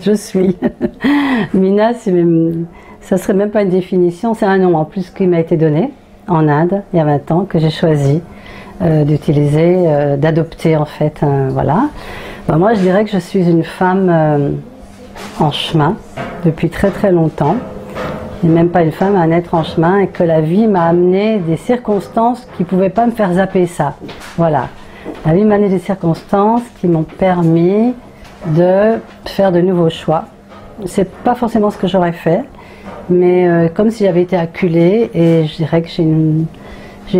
Je suis. Mina, ça serait même pas une définition, c'est un nom en plus qui m'a été donné en Inde il y a 20 ans, que j'ai choisi d'utiliser, d'adopter en fait. Voilà. Ben, moi je dirais que je suis une femme en chemin depuis très très longtemps. Et même pas une femme, un être en chemin, et que la vie m'a amené des circonstances qui ne pouvaient pas me faire zapper ça. Voilà. La vie m'a amené des circonstances qui m'ont permis de faire de nouveaux choix. C'est pas forcément ce que j'aurais fait, mais comme si j'avais été acculée, et je dirais que j'ai une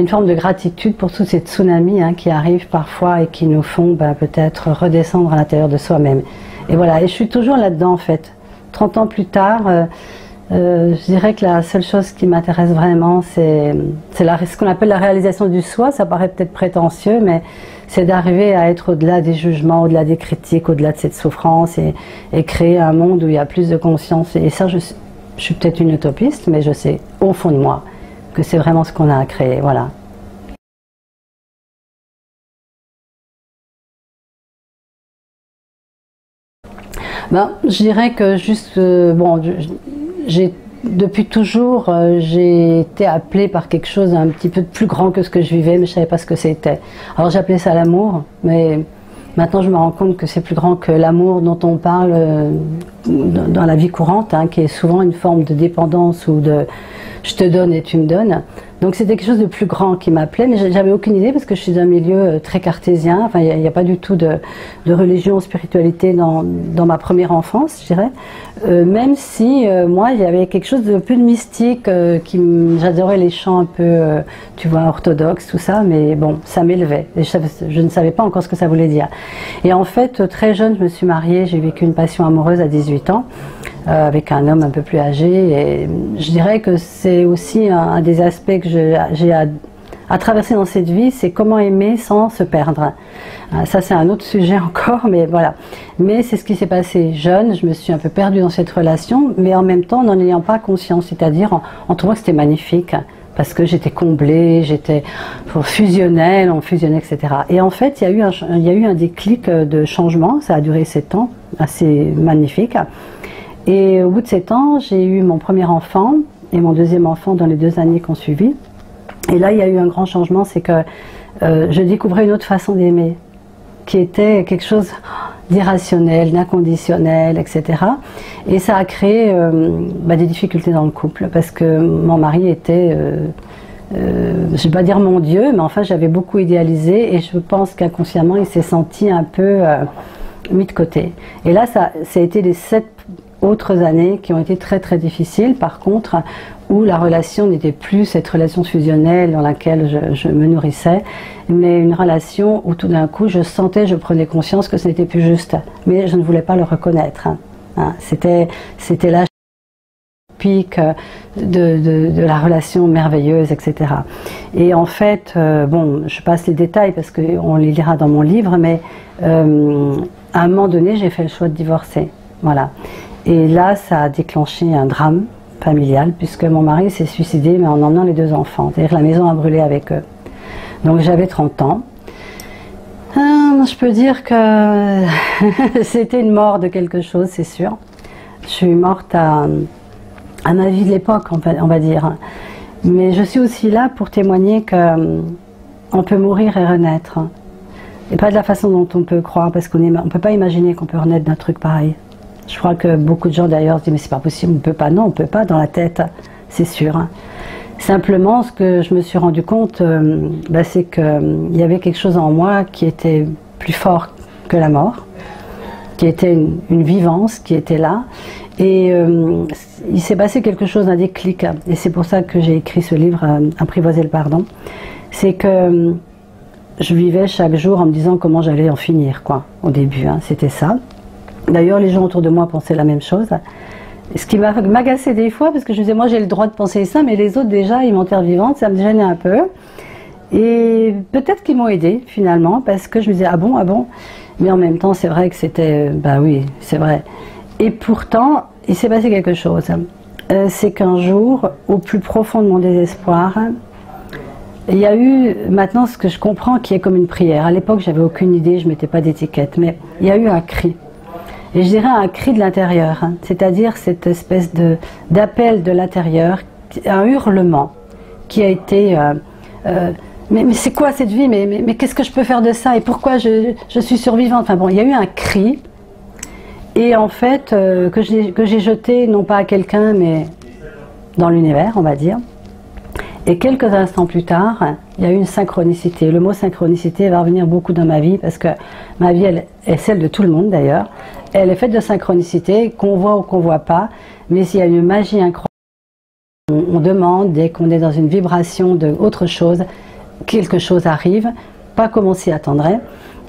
forme de gratitude pour tous ces tsunamis qui arrivent parfois et qui nous font peut-être redescendre à l'intérieur de soi-même. Et voilà, et je suis toujours là-dedans en fait. 30 ans plus tard, je dirais que la seule chose qui m'intéresse vraiment, c'est ce qu'on appelle la réalisation du soi. Ça paraît peut-être prétentieux, mais c'est d'arriver à être au-delà des jugements, au-delà des critiques, au-delà de cette souffrance, et créer un monde où il y a plus de conscience. Et ça, je suis peut-être une utopiste, mais je sais au fond de moi que c'est vraiment ce qu'on a à créer. Voilà. Je dirais que juste, depuis toujours, j'ai été appelée par quelque chose d'un petit peu plus grand que ce que je vivais, mais je ne savais pas ce que c'était. Alors j'appelais ça l'amour, mais maintenant je me rends compte que c'est plus grand que l'amour dont on parle dans la vie courante, qui est souvent une forme de dépendance ou de je te donne et tu me donnes. Donc c'était quelque chose de plus grand qui m'appelait, mais j'avais aucune idée parce que je suis d'un milieu très cartésien. Enfin, il n'y a pas du tout de religion, spiritualité dans ma première enfance, je dirais. Même si moi, il y avait quelque chose de plus de mystique, j'adorais les chants un peu, tu vois, orthodoxes, tout ça, mais bon, ça m'élevait. Je ne savais pas encore ce que ça voulait dire. Et en fait, très jeune, je me suis mariée, j'ai vécu une passion amoureuse à 18 ans. Avec un homme un peu plus âgé, et je dirais que c'est aussi un des aspects que j'ai à traverser dans cette vie, c'est comment aimer sans se perdre. Ça c'est un autre sujet encore, mais voilà. Mais c'est ce qui s'est passé jeune, je me suis un peu perdue dans cette relation, mais en même temps n'en ayant pas conscience, c'est-à-dire en trouvant que c'était magnifique, parce que j'étais comblée, j'étais fusionnelle, on fusionnait, etc. Et en fait, il y a eu un déclic de changement, ça a duré 7 ans, assez magnifique. Et au bout de 7 ans, j'ai eu mon premier enfant et mon deuxième enfant dans les 2 années qui ont suivi. Et là, il y a eu un grand changement, c'est que je découvrais une autre façon d'aimer, qui était quelque chose d'irrationnel, d'inconditionnel, etc. Et ça a créé des difficultés dans le couple, parce que mon mari était, je ne vais pas dire mon Dieu, mais enfin j'avais beaucoup idéalisé, et je pense qu'inconsciemment il s'est senti un peu mis de côté. Et là, ça a été les 7 autres années qui ont été très très difficiles, par contre, où la relation n'était plus cette relation fusionnelle dans laquelle je me nourrissais, mais une relation où tout d'un coup je prenais conscience que ce n'était plus juste, mais je ne voulais pas le reconnaître. C'était la pique de la relation merveilleuse, etc. Et en fait, je passe les détails parce qu'on les lira dans mon livre, mais à un moment donné, j'ai fait le choix de divorcer. Voilà. Et là, ça a déclenché un drame familial, puisque mon mari s'est suicidé, mais en emmenant les 2 enfants. C'est-à-dire que la maison a brûlé avec eux. Donc j'avais 30 ans. Je peux dire que c'était une mort de quelque chose, c'est sûr. Je suis morte à ma vie de l'époque, on va dire. Mais je suis aussi là pour témoigner qu'on peut mourir et renaître. Et pas de la façon dont on peut croire, parce qu'on ne peut pas imaginer qu'on peut renaître d'un truc pareil. Je crois que beaucoup de gens d'ailleurs se disent mais c'est pas possible, on ne peut pas. Non, on ne peut pas dans la tête, c'est sûr. Simplement, ce que je me suis rendu compte, c'est qu'il y avait quelque chose en moi qui était plus fort que la mort, qui était une vivance qui était là. Et il s'est passé quelque chose, un déclic. Et c'est pour ça que j'ai écrit ce livre, Apprivoiser le pardon. C'est que je vivais chaque jour en me disant comment j'allais en finir, quoi, au début. C'était ça. D'ailleurs, les gens autour de moi pensaient la même chose. Ce qui m'agaçait des fois, parce que je disais, moi j'ai le droit de penser ça, mais les autres déjà, ils m'enterrent vivante, ça me gênait un peu. Et peut-être qu'ils m'ont aidé finalement, parce que je me disais, ah bon, ah bon. Mais en même temps, c'est vrai que c'était, bah oui, c'est vrai. Et pourtant, il s'est passé quelque chose. C'est qu'un jour, au plus profond de mon désespoir, il y a eu maintenant ce que je comprends qui est comme une prière. À l'époque, j'avais aucune idée, je ne mettais pas d'étiquette, mais il y a eu un cri. Et je dirais un cri de l'intérieur, c'est-à-dire cette espèce d'appel de l'intérieur, un hurlement qui a été mais c'est quoi cette vie, mais qu'est-ce que je peux faire de ça, et pourquoi je suis survivante. Enfin bon, il y a eu un cri, et en fait que j'ai jeté non pas à quelqu'un mais dans l'univers, on va dire. Et quelques instants plus tard, il y a eu une synchronicité. Le mot synchronicité va revenir beaucoup dans ma vie, parce que ma vie, elle est celle de tout le monde d'ailleurs. Elle est faite de synchronicité, qu'on voit ou qu'on ne voit pas, mais s'il y a une magie incroyable, on demande, dès qu'on est dans une vibration d'autre chose, quelque chose arrive, pas comme on s'y attendrait.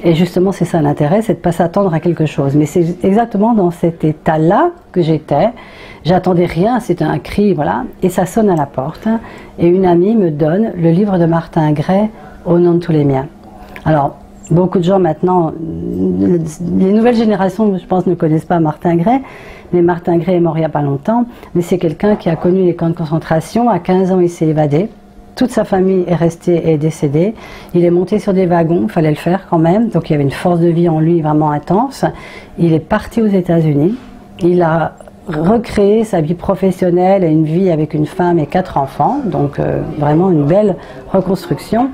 Et justement, c'est ça l'intérêt, c'est de ne pas s'attendre à quelque chose. Mais c'est exactement dans cet état-là que j'étais. J'attendais rien, c'était un cri, voilà. Et ça sonne à la porte. Et une amie me donne le livre de Martin Gray, Au nom de tous les miens. Alors, beaucoup de gens maintenant, les nouvelles générations, je pense, ne connaissent pas Martin Gray. Mais Martin Gray est mort il n'y a pas longtemps. Mais c'est quelqu'un qui a connu les camps de concentration. À 15 ans, il s'est évadé. Toute sa famille est restée et est décédée. Il est monté sur des wagons, il fallait le faire quand même. Donc il y avait une force de vie en lui vraiment intense. Il est parti aux États-Unis. Il a recréé sa vie professionnelle et une vie avec une femme et 4 enfants. Donc vraiment une belle reconstruction.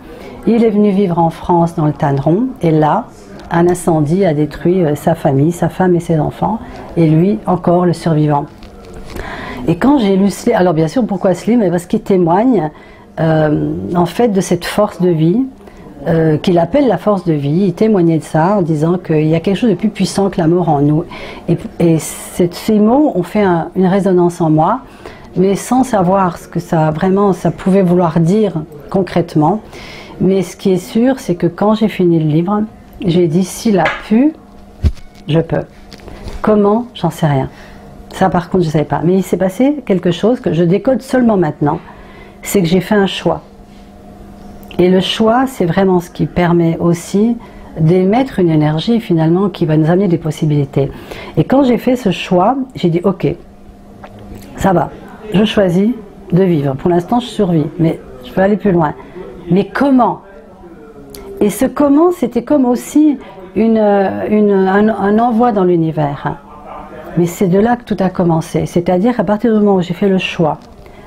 Il est venu vivre en France dans le Tanneron. Et là, un incendie a détruit sa famille, sa femme et ses enfants. Et lui, encore le survivant. Et quand j'ai lu ce livre, alors bien sûr, pourquoi ce livre? Parce qu'il témoigne en fait de cette force de vie qu'il appelle la force de vie. Il témoignait de ça en disant qu'il y a quelque chose de plus puissant que la mort en nous, et ces mots ont fait une résonance en moi, mais sans savoir ce que ça pouvait vouloir dire concrètement. Mais ce qui est sûr, c'est que quand j'ai fini le livre, j'ai dit, s'il a pu, je peux. Comment? J'en sais rien. Ça par contre je ne savais pas, mais il s'est passé quelque chose que je décode seulement maintenant. C'est que j'ai fait un choix. Et le choix, c'est vraiment ce qui permet aussi d'émettre une énergie finalement qui va nous amener des possibilités. Et quand j'ai fait ce choix, j'ai dit ok, ça va, je choisis de vivre. Pour l'instant, je survis, mais je peux aller plus loin. Mais comment? Et ce comment, c'était comme aussi un envoi dans l'univers. Mais c'est de là que tout a commencé. C'est-à-dire à partir du moment où j'ai fait le choix,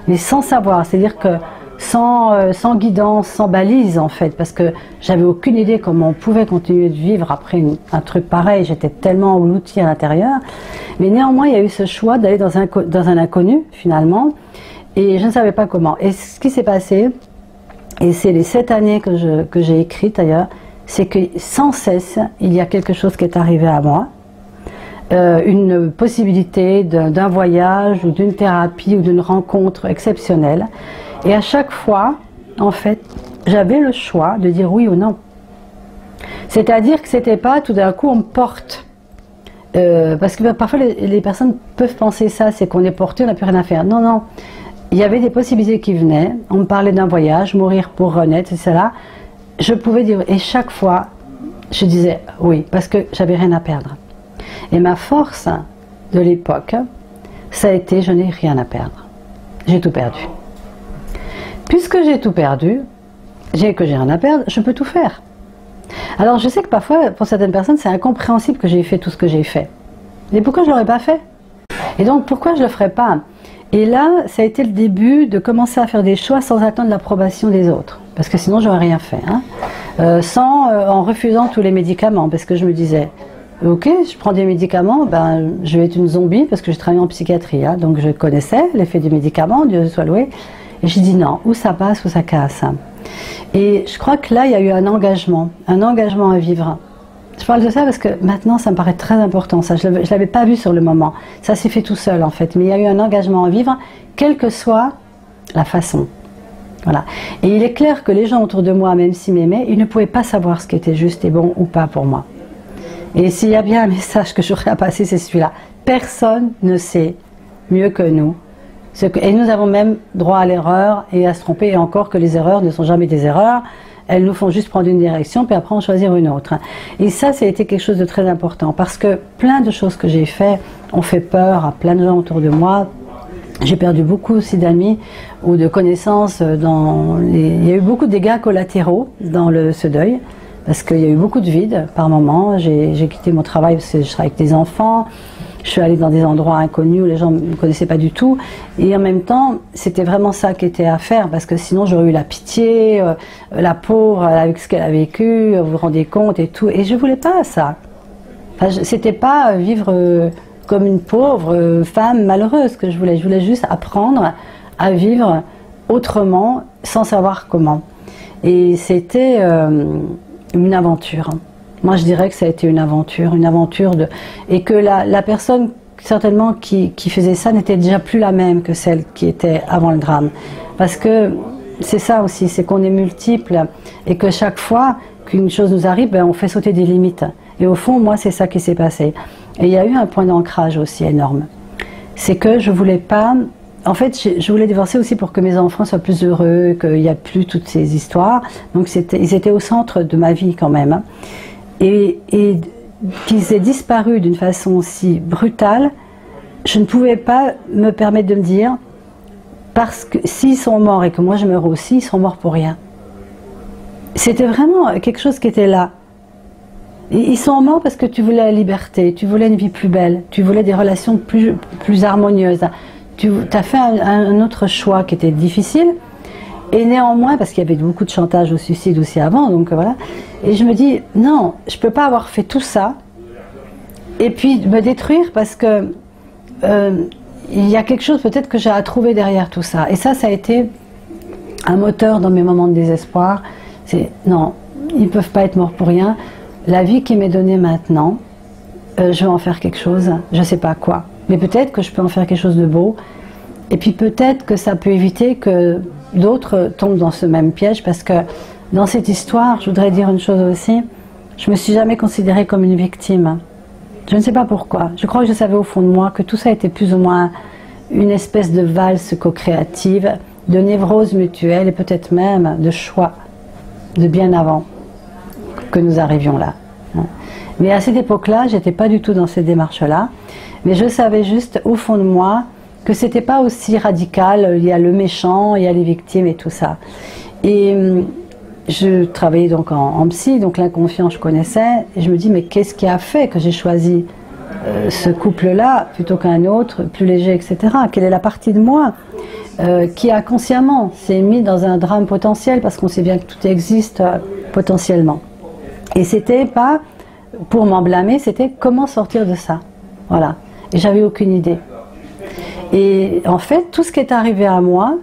mais sans savoir, c'est-à-dire que sans guidance, sans balise en fait, parce que j'avais aucune idée comment on pouvait continuer de vivre après un truc pareil, j'étais tellement outil à l'intérieur, mais néanmoins il y a eu ce choix d'aller dans un inconnu finalement, et je ne savais pas comment. Et ce qui s'est passé, et c'est les 7 années que j'ai écrites d'ailleurs, c'est que sans cesse il y a quelque chose qui est arrivé à moi. Une possibilité d'un voyage ou d'une thérapie ou d'une rencontre exceptionnelle. Et à chaque fois, en fait, j'avais le choix de dire oui ou non. C'est-à-dire que c'était pas tout d'un coup on me porte. Parce que parfois les personnes peuvent penser ça, c'est qu'on est porté, on n'a plus rien à faire. Non, non. Il y avait des possibilités qui venaient. On me parlait d'un voyage, mourir pour renaître, c'est cela. Je pouvais dire, et chaque fois, je disais oui, parce que j'avais rien à perdre. Et ma force de l'époque, ça a été, je n'ai rien à perdre. J'ai tout perdu. Puisque j'ai tout perdu, que j'ai rien à perdre, je peux tout faire. Alors je sais que parfois, pour certaines personnes, c'est incompréhensible que j'ai fait tout ce que j'ai fait. Mais pourquoi je ne l'aurais pas fait? Et donc pourquoi je ne le ferais pas? Et là, ça a été le début de commencer à faire des choix sans attendre l'approbation des autres. Parce que sinon, je n'aurais rien fait. En refusant tous les médicaments, parce que je me disais... Ok, je prends des médicaments, ben, je vais être une zombie parce que je travaille en psychiatrie, donc je connaissais l'effet des médicaments, Dieu soit loué, et j'ai dit non, ou ça passe ou ça casse. Et je crois que là, il y a eu un engagement à vivre. Je parle de ça parce que maintenant, ça me paraît très important, ça, je ne l'avais pas vu sur le moment, ça s'est fait tout seul en fait, mais il y a eu un engagement à vivre, quelle que soit la façon. Voilà. Et il est clair que les gens autour de moi, même s'ils m'aimaient, ils ne pouvaient pas savoir ce qui était juste et bon ou pas pour moi. Et s'il y a bien un message que j'aurais à passer, c'est celui-là. Personne ne sait mieux que nous. Et nous avons même droit à l'erreur et à se tromper, et encore que les erreurs ne sont jamais des erreurs. Elles nous font juste prendre une direction, puis après en choisir une autre. Et ça a été quelque chose de très important, parce que plein de choses que j'ai fait ont fait peur à plein de gens autour de moi. J'ai perdu beaucoup aussi d'amis ou de connaissances. Il y a eu beaucoup de dégâts collatéraux dans ce deuil, parce qu'il y a eu beaucoup de vide par moments. J'ai quitté mon travail parce que je travaille avec des enfants. Je suis allée dans des endroits inconnus où les gens ne me connaissaient pas du tout. Et en même temps, c'était vraiment ça qui était à faire, parce que sinon j'aurais eu la pitié, la pauvre avec ce qu'elle a vécu, vous vous rendez compte et tout. Et je voulais pas ça. Enfin, c'était pas vivre comme une pauvre femme malheureuse que je voulais. Je voulais juste apprendre à vivre autrement, sans savoir comment. Et c'était une aventure. Moi, je dirais que ça a été une aventure et que la personne certainement qui faisait ça n'était déjà plus la même que celle qui était avant le drame. Parce que c'est ça aussi, c'est qu'on est multiples et que chaque fois qu'une chose nous arrive, ben, on fait sauter des limites. Et au fond, moi, c'est ça qui s'est passé. Et il y a eu un point d'ancrage aussi énorme. C'est que je voulais pas... En fait, je voulais divorcer aussi pour que mes enfants soient plus heureux, qu'il n'y a plus toutes ces histoires. Donc, ils étaient au centre de ma vie quand même. Et qu'ils aient disparu d'une façon aussi brutale, je ne pouvais pas me permettre de me dire, parce que s'ils sont morts et que moi je meurs aussi, ils sont morts pour rien. C'était vraiment quelque chose qui était là. Ils sont morts parce que tu voulais la liberté, tu voulais une vie plus belle, tu voulais des relations plus harmonieuses. Tu as fait un autre choix qui était difficile. Et néanmoins, parce qu'il y avait beaucoup de chantage au suicide aussi avant, donc voilà. Et je me dis, non, je ne peux pas avoir fait tout ça et puis me détruire parce que il y a quelque chose peut-être que j'ai à trouver derrière tout ça. Et ça a été un moteur dans mes moments de désespoir. C'est, non, ils ne peuvent pas être morts pour rien. La vie qui m'est donnée maintenant, je vais en faire quelque chose, je ne sais pas quoi. Mais peut-être que je peux en faire quelque chose de beau. Et puis peut-être que ça peut éviter que d'autres tombent dans ce même piège, parce que dans cette histoire, je voudrais dire une chose aussi, je ne me suis jamais considérée comme une victime. Je ne sais pas pourquoi. Je crois que je savais au fond de moi que tout ça était plus ou moins une espèce de valse co-créative, de névrose mutuelle et peut-être même de choix de bien avant que nous arrivions là. Mais à cette époque-là, je n'étais pas du tout dans cette démarche-là, mais je savais juste au fond de moi que c'était pas aussi radical, il y a le méchant, il y a les victimes et tout ça. Et je travaillais donc en psy, donc l'inconscient je connaissais, et je me dis mais qu'est-ce qui a fait que j'ai choisi ce couple-là plutôt qu'un autre, plus léger, etc. Quelle est la partie de moi qui a consciemment s'est mis dans un drame potentiel, parce qu'on sait bien que tout existe potentiellement. Et c'était pas pour m'en blâmer, c'était comment sortir de ça. Voilà. Et j'avais aucune idée. Et en fait, tout ce qui est arrivé à moi,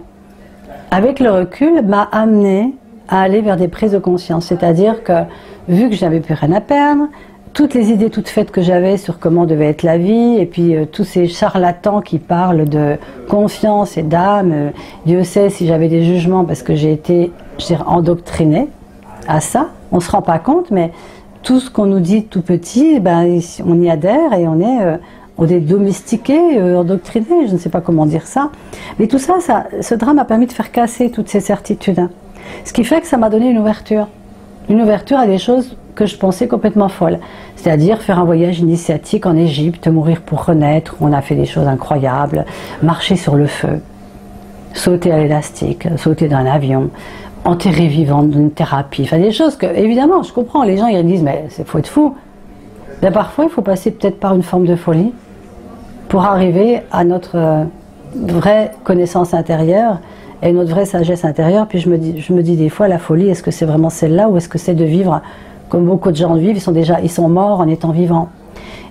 avec le recul, m'a amené à aller vers des prises de conscience. C'est-à-dire que, vu que je n'avais plus rien à perdre, toutes les idées toutes faites que j'avais sur comment devait être la vie, et puis tous ces charlatans qui parlent de confiance et d'âme, Dieu sait si j'avais des jugements parce que j'ai été, je dirais, endoctrinée à ça. On ne se rend pas compte, mais tout ce qu'on nous dit tout petit, ben, on y adhère et on est domestiqués, endoctrinés, je ne sais pas comment dire ça. Mais tout ça, ce drame a permis de faire casser toutes ces certitudes. Ce qui fait que ça m'a donné une ouverture à des choses que je pensais complètement folles. C'est-à-dire faire un voyage initiatique en Égypte, mourir pour renaître, on a fait des choses incroyables, marcher sur le feu, sauter à l'élastique, sauter d'un avion, enterrer vivant d'une thérapie, enfin des choses que, évidemment, je comprends, les gens ils disent mais c'est faut être fou. Mais parfois il faut passer peut-être par une forme de folie pour arriver à notre vraie connaissance intérieure et notre vraie sagesse intérieure. Puis je me dis des fois, la folie, est-ce que c'est vraiment celle-là, ou est-ce que c'est de vivre comme beaucoup de gens vivent, ils sont morts en étant vivants.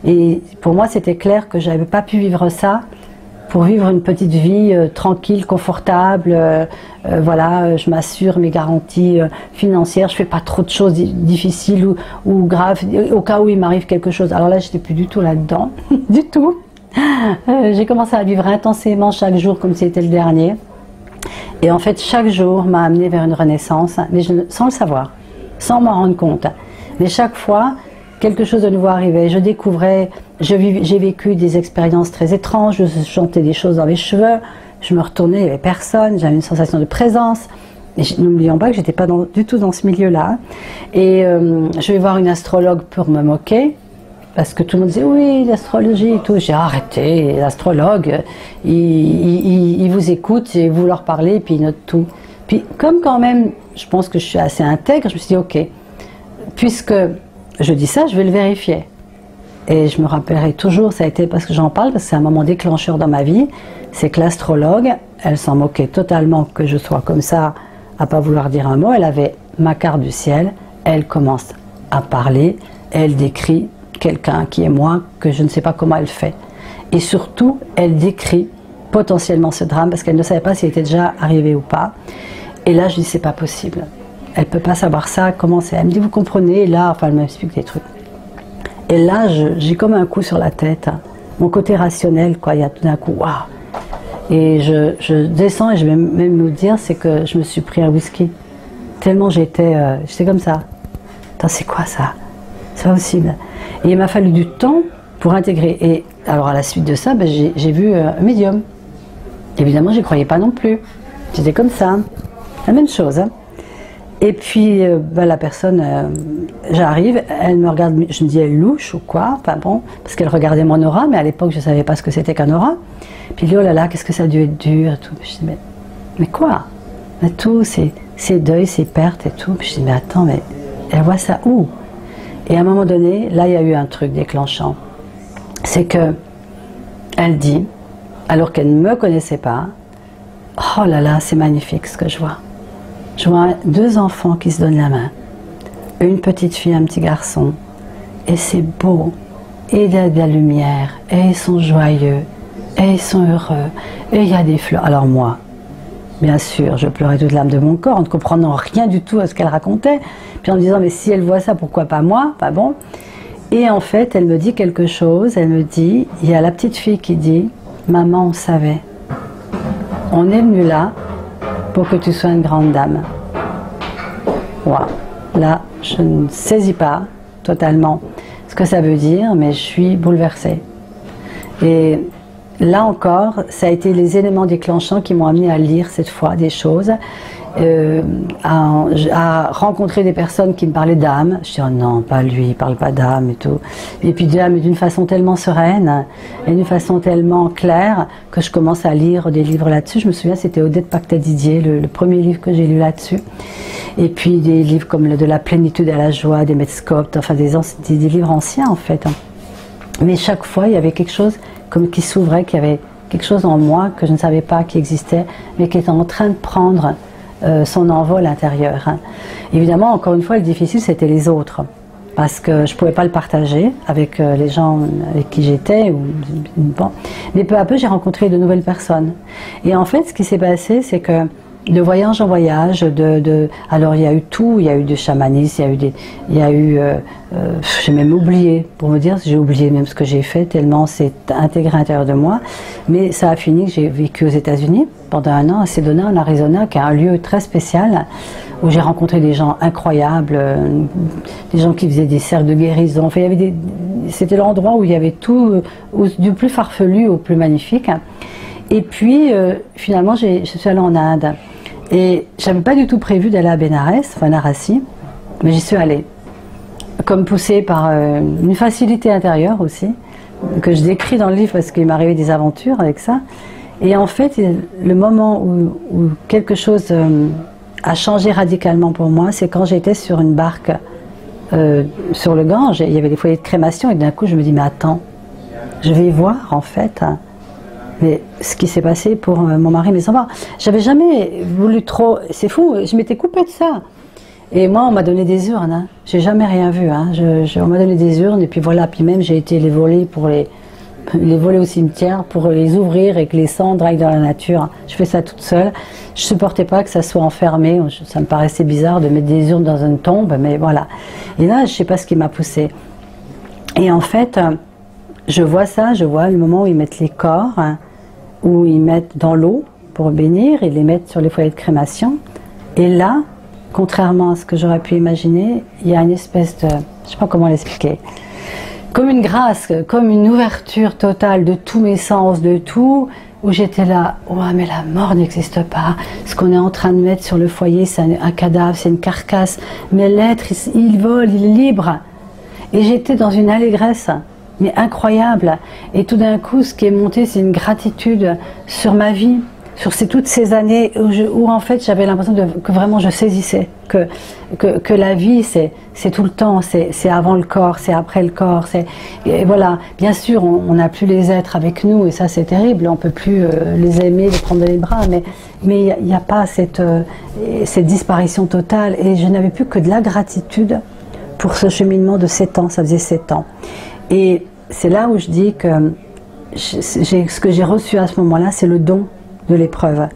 Et pour moi c'était clair que je n'avais pas pu vivre ça pour vivre une petite vie tranquille, confortable, voilà, je m'assure mes garanties financières, je fais pas trop de choses difficiles ou graves, au cas où il m'arrive quelque chose. Alors là, j'étais plus du tout là-dedans, du tout. J'ai commencé à vivre intensément chaque jour comme si c'était le dernier. Et en fait, chaque jour m'a amené vers une renaissance, mais sans le savoir, sans m'en rendre compte. Mais chaque fois, quelque chose de nouveau arrivait. Je découvrais, j'ai vécu des expériences très étranges, je sentais des choses dans les cheveux, je me retournais, il n'y avait personne, j'avais une sensation de présence. Et n'oublions pas que j'étais pas du tout dans ce milieu-là. Et je vais voir une astrologue pour me moquer, parce que tout le monde disait oui, l'astrologie et tout. J'ai arrêté, l'astrologue, il vous écoute et vous leur parlez et puis il note tout. Puis comme quand même, je pense que je suis assez intègre, je me suis dit ok, puisque je dis ça, je vais le vérifier. Et je me rappellerai toujours, ça a été parce que j'en parle, parce que c'est un moment déclencheur dans ma vie, c'est que l'astrologue, elle s'en moquait totalement que je sois comme ça, à pas vouloir dire un mot. Elle avait ma carte du ciel, elle commence à parler, elle décrit quelqu'un qui est moi, que je ne sais pas comment elle fait. Et surtout, elle décrit potentiellement ce drame, parce qu'elle ne savait pas s'il était déjà arrivé ou pas. Et là, je dis, c'est pas possible. Elle peut pas savoir ça, comment c'est. Elle me dit, vous comprenez, et là, enfin, elle m'explique des trucs. Et là, j'ai comme un coup sur la tête. Mon côté rationnel, quoi, il y a tout d'un coup, waouh. Et je descends et je vais même vous dire, c'est que je me suis pris un whisky. Tellement j'étais comme ça. Attends, c'est quoi ça? C'est pas possible. Et il m'a fallu du temps pour intégrer. Et alors à la suite de ça, ben, j'ai vu un médium. Évidemment, j'y croyais pas non plus. J'étais comme ça. La même chose. Hein. Et puis ben, la personne, j'arrive, elle me regarde, je me dis elle louche ou quoi, enfin bon, parce qu'elle regardait mon aura, mais à l'époque je savais pas ce que c'était qu'un aura. Puis il dit oh là là, qu'est-ce que ça a dû être dur et tout. Puis je dis mais quoi? Mais tout, ces deuils, ces pertes et tout. Puis je dis mais attends, mais elle voit ça où? Et à un moment donné, là il y a eu un truc déclenchant. C'est que elle dit, alors qu'elle ne me connaissait pas, oh là là, c'est magnifique ce que je vois. Je vois deux enfants qui se donnent la main, une petite fille, un petit garçon, et c'est beau, et il y a de la lumière, et ils sont joyeux, et ils sont heureux, et il y a des fleurs. Alors moi, bien sûr, je pleurais toute l'âme de mon corps, en ne comprenant rien du tout à ce qu'elle racontait, puis en me disant, mais si elle voit ça, pourquoi pas moi? Pas bon. Et en fait, elle me dit quelque chose, elle me dit, il y a la petite fille qui dit, maman, on savait, on est venu là, pour que tu sois une grande dame. Wow. Là, je ne saisis pas totalement ce que ça veut dire, mais je suis bouleversée. Et là encore, ça a été les éléments déclenchants qui m'ont amené à lire cette fois des choses, à rencontrer des personnes qui me parlaient d'âme. Je dis oh non, pas lui, il parle pas d'âme et tout. Et puis d'âme d'une façon tellement sereine et d'une façon tellement claire que je commence à lire des livres là-dessus. Je me souviens, c'était Odette Pacta-Didier, le premier livre que j'ai lu là-dessus. Et puis des livres comme De la plénitude à la joie, des Metzcott, enfin des livres anciens en fait. Mais chaque fois, il y avait quelque chose comme qui s'ouvrait, qu'il y avait quelque chose en moi que je ne savais pas qui existait, mais qui était en train de prendre son envol intérieur. Hein. Évidemment, encore une fois, le difficile, c'était les autres, parce que je ne pouvais pas le partager avec les gens avec qui j'étais. Bon. Mais peu à peu, j'ai rencontré de nouvelles personnes. Et en fait, ce qui s'est passé, c'est que de voyage en voyage, alors il y a eu tout, il y a eu du chamanisme, j'ai même oublié, pour me dire, j'ai oublié même ce que j'ai fait, tellement c'est intégré à l'intérieur de moi, mais ça a fini que j'ai vécu aux États-Unis pendant un an, à Sedona, en Arizona, qui est un lieu très spécial, où j'ai rencontré des gens incroyables, des gens qui faisaient des cercles de guérison, enfin, c'était l'endroit où il y avait tout, du plus farfelu au plus magnifique. Et puis, finalement, je suis allée en Inde. Et je n'avais pas du tout prévu d'aller à Varanasi, mais j'y suis allée. Comme poussée par une facilité intérieure aussi, que je décris dans le livre parce qu'il m'est arrivé des aventures avec ça. Et en fait, le moment où quelque chose a changé radicalement pour moi, c'est quand j'étais sur une barque sur le Gange. Il y avait des foyers de crémation et d'un coup, je me dis, mais attends, je vais voir en fait... Mais ce qui s'est passé pour mon mari, mes enfants, j'avais jamais voulu trop, c'est fou, je m'étais coupée de ça. Et moi, on m'a donné des urnes, hein. J'ai jamais rien vu, hein. On m'a donné des urnes, et puis voilà, puis même j'ai été les voler pour les voler au cimetière, pour les ouvrir et que les cendres aillent dans la nature. Je fais ça toute seule. Je supportais pas que ça soit enfermé, ça me paraissait bizarre de mettre des urnes dans une tombe, mais voilà. Et là, je sais pas ce qui m'a poussée. Et en fait, je vois ça, je vois le moment où ils mettent les corps, hein, où ils mettent dans l'eau pour bénir, ils les mettent sur les foyers de crémation. Et là, contrairement à ce que j'aurais pu imaginer, il y a une espèce je ne sais pas comment l'expliquer. Comme une grâce, comme une ouverture totale de tous mes sens, de tout, où j'étais là, ouais, mais la mort n'existe pas. Ce qu'on est en train de mettre sur le foyer, c'est un cadavre, c'est une carcasse. Mais l'être, il vole, il est libre. Et j'étais dans une allégresse, mais incroyable. Et tout d'un coup, ce qui est monté, c'est une gratitude sur ma vie, sur toutes ces années où en fait j'avais l'impression que vraiment je saisissais que la vie c'est tout le temps, c'est avant le corps, c'est après le corps, et voilà. Bien sûr, on n'a plus les êtres avec nous et ça c'est terrible, on peut plus les aimer, les prendre dans les bras, mais il n'y a pas cette disparition totale, et je n'avais plus que de la gratitude pour ce cheminement de 7 ans, ça faisait 7 ans. Et c'est là où je dis que ce que j'ai reçu à ce moment-là, c'est le don de l'épreuve.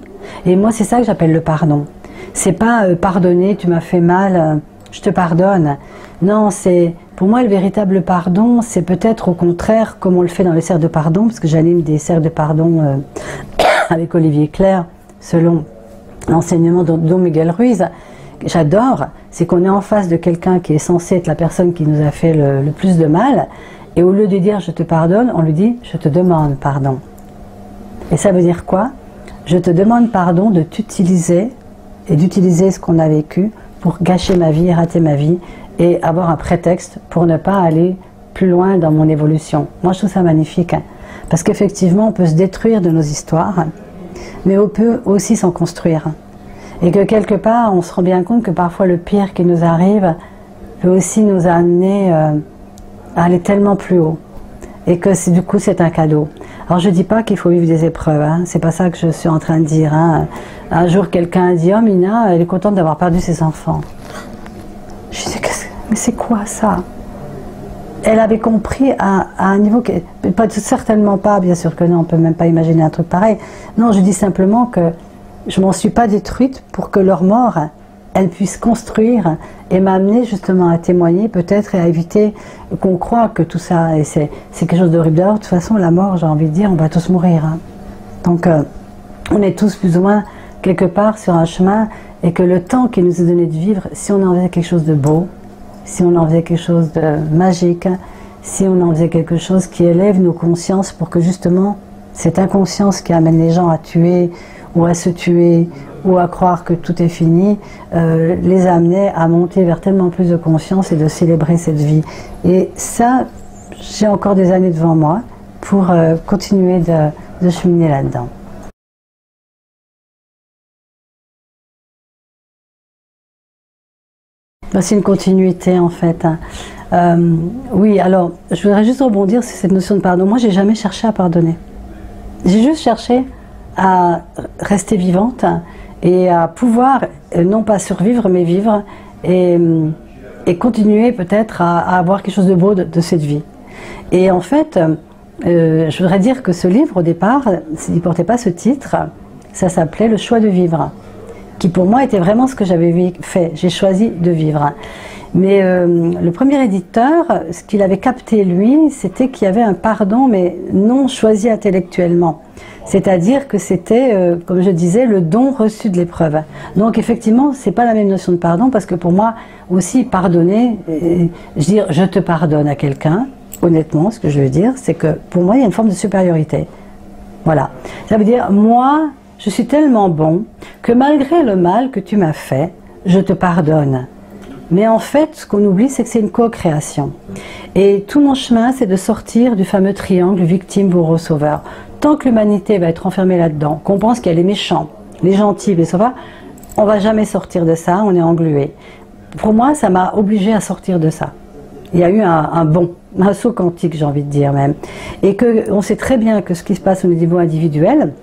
Et moi, c'est ça que j'appelle le pardon. C'est pas pardonner, tu m'as fait mal, je te pardonne. Non, c'est pour moi le véritable pardon, c'est peut-être au contraire comme on le fait dans les cercles de pardon, parce que j'anime des cercles de pardon avec Olivier Clerc, selon l'enseignement de Don Miguel Ruiz. J'adore, c'est qu'on est en face de quelqu'un qui est censé être la personne qui nous a fait le plus de mal, et au lieu de dire je te pardonne, on lui dit je te demande pardon. Et ça veut dire quoi? Je te demande pardon de t'utiliser et d'utiliser ce qu'on a vécu pour gâcher ma vie, rater ma vie et avoir un prétexte pour ne pas aller plus loin dans mon évolution. Moi, je trouve ça magnifique, hein, parce qu'effectivement, on peut se détruire de nos histoires, mais on peut aussi s'en construire. Et que quelque part, on se rend bien compte que parfois le pire qui nous arrive peut aussi nous amener à aller tellement plus haut. Et que du coup, c'est un cadeau. Alors je ne dis pas qu'il faut vivre des épreuves, hein. C'est pas ça que je suis en train de dire, hein. Un jour quelqu'un a dit « Oh Mina, elle est contente d'avoir perdu ses enfants ». Je dis « Mais c'est quoi ça ?» Elle avait compris à un niveau qui certainement pas, bien sûr que non, on ne peut même pas imaginer un truc pareil. Non, je dis simplement que je ne m'en suis pas détruite pour que leur mort, elle puisse construire et m'amener justement à témoigner peut-être et à éviter qu'on croie que tout ça, et c'est quelque chose d'horrible. D'ailleurs, de toute façon, la mort, j'ai envie de dire, on va tous mourir, hein. Donc, on est tous plus ou moins quelque part sur un chemin, et que le temps qui nous est donné de vivre, si on en faisait quelque chose de beau, si on en faisait quelque chose de magique, si on en faisait quelque chose qui élève nos consciences pour que justement, cette inconscience qui amène les gens à tuer ou à se tuer, ou à croire que tout est fini, les amener à monter vers tellement plus de conscience et de célébrer cette vie. Et ça, j'ai encore des années devant moi pour continuer de cheminer là-dedans. C'est une continuité en fait. Oui, alors, je voudrais juste rebondir sur cette notion de pardon. Moi, j'ai jamais cherché à pardonner. J'ai juste cherché à rester vivante et à pouvoir, non pas survivre, mais vivre et continuer peut-être à avoir quelque chose de beau de cette vie. Et en fait, je voudrais dire que ce livre, au départ, il ne portait pas ce titre, ça s'appelait « Le choix de vivre », qui pour moi était vraiment ce que j'avais fait. J'ai choisi de vivre. Mais le premier éditeur, ce qu'il avait capté lui, c'était qu'il y avait un pardon, mais non choisi intellectuellement. C'est-à-dire que c'était, comme je disais, le don reçu de l'épreuve. Donc effectivement, c'est pas la même notion de pardon, parce que pour moi aussi, pardonner, dire je te pardonne à quelqu'un, honnêtement, ce que je veux dire, c'est que pour moi, il y a une forme de supériorité. Voilà. Ça veut dire, moi, je suis tellement bon que malgré le mal que tu m'as fait, je te pardonne. Mais en fait, ce qu'on oublie, c'est que c'est une co-création. Et tout mon chemin, c'est de sortir du fameux triangle victime, bourreau, sauveur. Tant que l'humanité va être enfermée là-dedans, qu'on pense qu'il y a les méchants, les gentils, les sauveurs, on ne va jamais sortir de ça, on est englué. Pour moi, ça m'a obligé à sortir de ça. Il y a eu un bond, un saut quantique, j'ai envie de dire même. Et qu'on sait très bien que ce qui se passe au niveau individuel,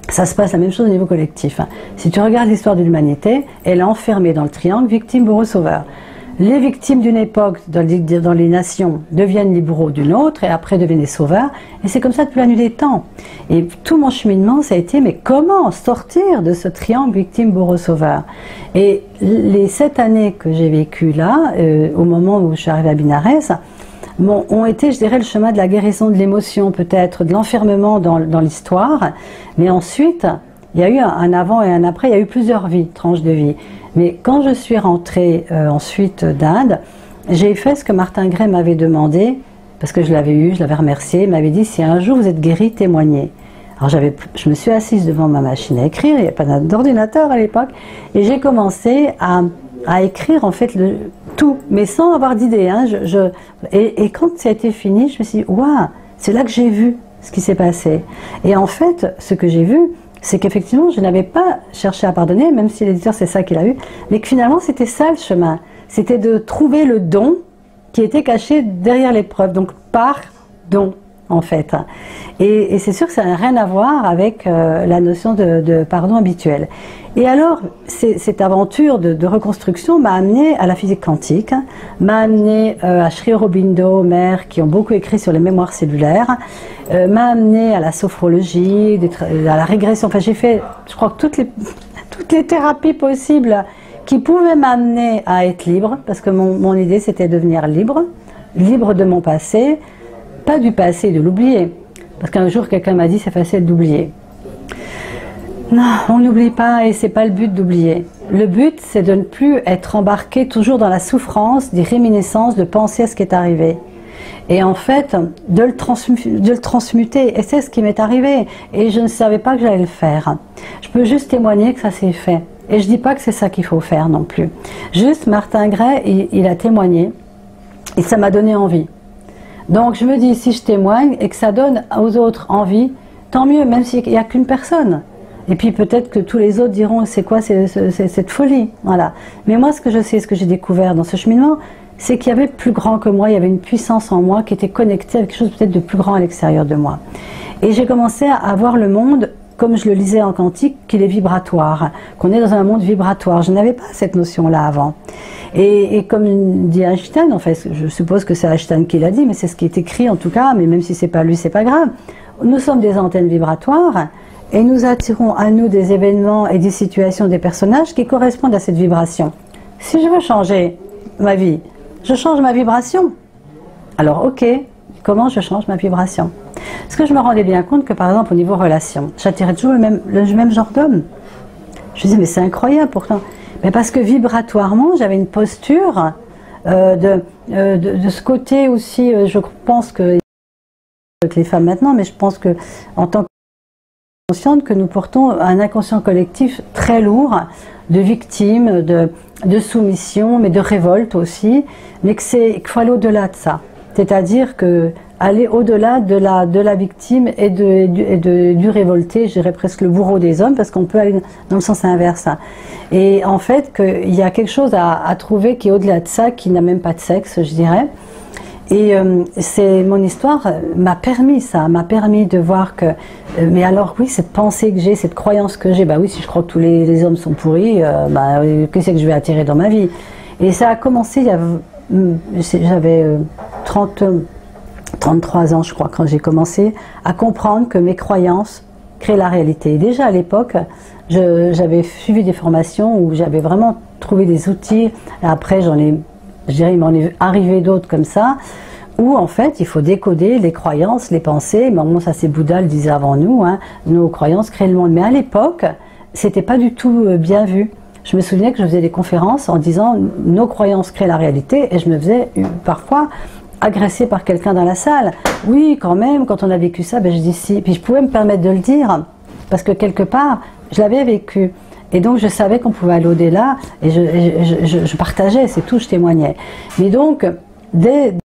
ça se passe la même chose au niveau collectif. Si tu regardes l'histoire de l'humanité, elle est enfermée dans le triangle victime, bourreau, sauveur. Les victimes d'une époque dans les nations deviennent les bourreaux d'une autre et après deviennent les sauveurs. Et c'est comme ça depuis la nuit des temps. Et tout mon cheminement, ça a été, mais comment sortir de ce triangle victime, bourreau, sauveur? Et les 7 années que j'ai vécues là, au moment où je suis arrivée à Binares, ont été, je dirais, le chemin de la guérison de l'émotion, peut-être, de l'enfermement dans l'histoire. Mais ensuite, il y a eu un avant et un après, il y a eu plusieurs vies, tranches de vie. Mais quand je suis rentrée ensuite d'Inde, j'ai fait ce que Martin Gray m'avait demandé, parce que je l'avais eu, je l'avais remercié, il m'avait dit si un jour vous êtes guéri, témoignez. Alors je me suis assise devant ma machine à écrire, il n'y avait pas d'ordinateur à l'époque, et j'ai commencé à écrire en fait tout, mais sans avoir d'idée. Hein. Et quand ça a été fini, je me suis dit, waouh, c'est là que j'ai vu ce qui s'est passé. Et en fait, ce que j'ai vu, c'est qu'effectivement, je n'avais pas cherché à pardonner, même si l'éditeur c'est ça qu'il a eu, mais que finalement c'était ça le chemin. C'était de trouver le don qui était caché derrière l'épreuve. Donc pardon, en fait. Et c'est sûr que ça n'a rien à voir avec la notion de pardon habituel. Et alors, cette aventure de reconstruction m'a amené à la physique quantique, m'a amené à Sri Aurobindo, Omer, qui ont beaucoup écrit sur les mémoires cellulaires, m'a amené à la sophrologie, à la régression. Enfin, j'ai fait, je crois que toutes les thérapies possibles qui pouvaient m'amener à être libre, parce que mon idée c'était de devenir libre, libre de mon passé, pas du passé, de l'oublier. Parce qu'un jour quelqu'un m'a dit c'est facile d'oublier. Non, on n'oublie pas et c'est pas le but d'oublier. Le but c'est de ne plus être embarqué toujours dans la souffrance, des réminiscences, de penser à ce qui est arrivé. Et en fait, de le transmuter. Et c'est ce qui m'est arrivé. Et je ne savais pas que j'allais le faire. Je peux juste témoigner que ça s'est fait. Et je dis pas que c'est ça qu'il faut faire non plus. Juste Martin Gray, il a témoigné. Et ça m'a donné envie. Donc je me dis, si je témoigne et que ça donne aux autres envie, tant mieux, même s'il n'y a qu'une personne. Et puis peut-être que tous les autres diront, c'est quoi cette folie, voilà. Mais moi, ce que je sais, ce que j'ai découvert dans ce cheminement, c'est qu'il y avait plus grand que moi, il y avait une puissance en moi qui était connectée avec quelque chose peut-être de plus grand à l'extérieur de moi. Et j'ai commencé à voir le monde, comme je le lisais en quantique, qu'il est vibratoire, qu'on est dans un monde vibratoire. Je n'avais pas cette notion-là avant. Et comme dit Einstein, en fait, je suppose que c'est Einstein qui l'a dit, mais c'est ce qui est écrit en tout cas, mais même si c'est pas lui, c'est pas grave. Nous sommes des antennes vibratoires et nous attirons à nous des événements et des situations, des personnages qui correspondent à cette vibration. Si je veux changer ma vie, je change ma vibration. Alors ok, comment je change ma vibration? Parce que je me rendais bien compte que par exemple au niveau relation, j'attirais toujours le même genre d'homme. Je me disais mais c'est incroyable pourtant. Mais parce que vibratoirement, j'avais une posture de ce côté aussi, je pense que avec les femmes maintenant, mais je pense que en tant que consciente que nous portons un inconscient collectif très lourd de victimes, de soumission, mais de révolte aussi, mais qu'il faut aller au-delà de ça. C'est-à-dire que aller au-delà de la victime et du révolté, je dirais presque le bourreau des hommes, parce qu'on peut aller dans le sens inverse. Et en fait, qu'il y a quelque chose à trouver qui est au-delà de ça, qui n'a même pas de sexe, je dirais. Et mon histoire m'a permis ça, m'a permis de voir que, mais alors oui, cette pensée que j'ai, cette croyance que j'ai, bah oui, si je crois que tous les hommes sont pourris, bah qu'est-ce que je vais attirer dans ma vie? Et ça a commencé, j'avais 33 ans, je crois, quand j'ai commencé à comprendre que mes croyances créent la réalité. Et déjà à l'époque, j'avais suivi des formations où j'avais vraiment trouvé des outils. Et après, je dirais, il m'en est arrivé d'autres comme ça, où en fait, il faut décoder les croyances, les pensées. Bon, ça c'est Bouddha le disait avant nous, hein, nos croyances créent le monde. Mais à l'époque, c'était pas du tout bien vu. Je me souvenais que je faisais des conférences en disant nos croyances créent la réalité, et je me faisais parfois agresser par quelqu'un dans la salle. Oui, quand même, quand on a vécu ça, ben je dis si. Puis je pouvais me permettre de le dire, parce que quelque part, je l'avais vécu. Et donc je savais qu'on pouvait aller au-delà, et je partageais, c'est tout, je témoignais. Mais donc, dès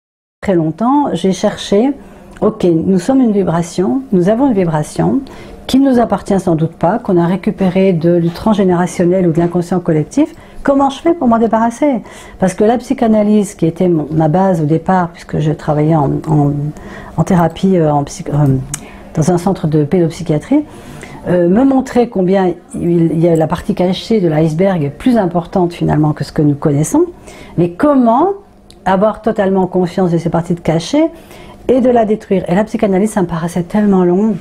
très longtemps, j'ai cherché, ok, nous sommes une vibration, nous avons une vibration, qui ne nous appartient sans doute pas, qu'on a récupéré du transgénérationnel ou de l'inconscient collectif. Comment je fais pour m'en débarrasser? Parce que la psychanalyse, qui était ma base au départ, puisque je travaillais en thérapie, dans un centre de pédopsychiatrie, me montrait combien il y a la partie cachée de l'iceberg plus importante finalement que ce que nous connaissons, mais comment avoir totalement conscience de ces parties de cachées et de la détruire. Et la psychanalyse, ça me paraissait tellement long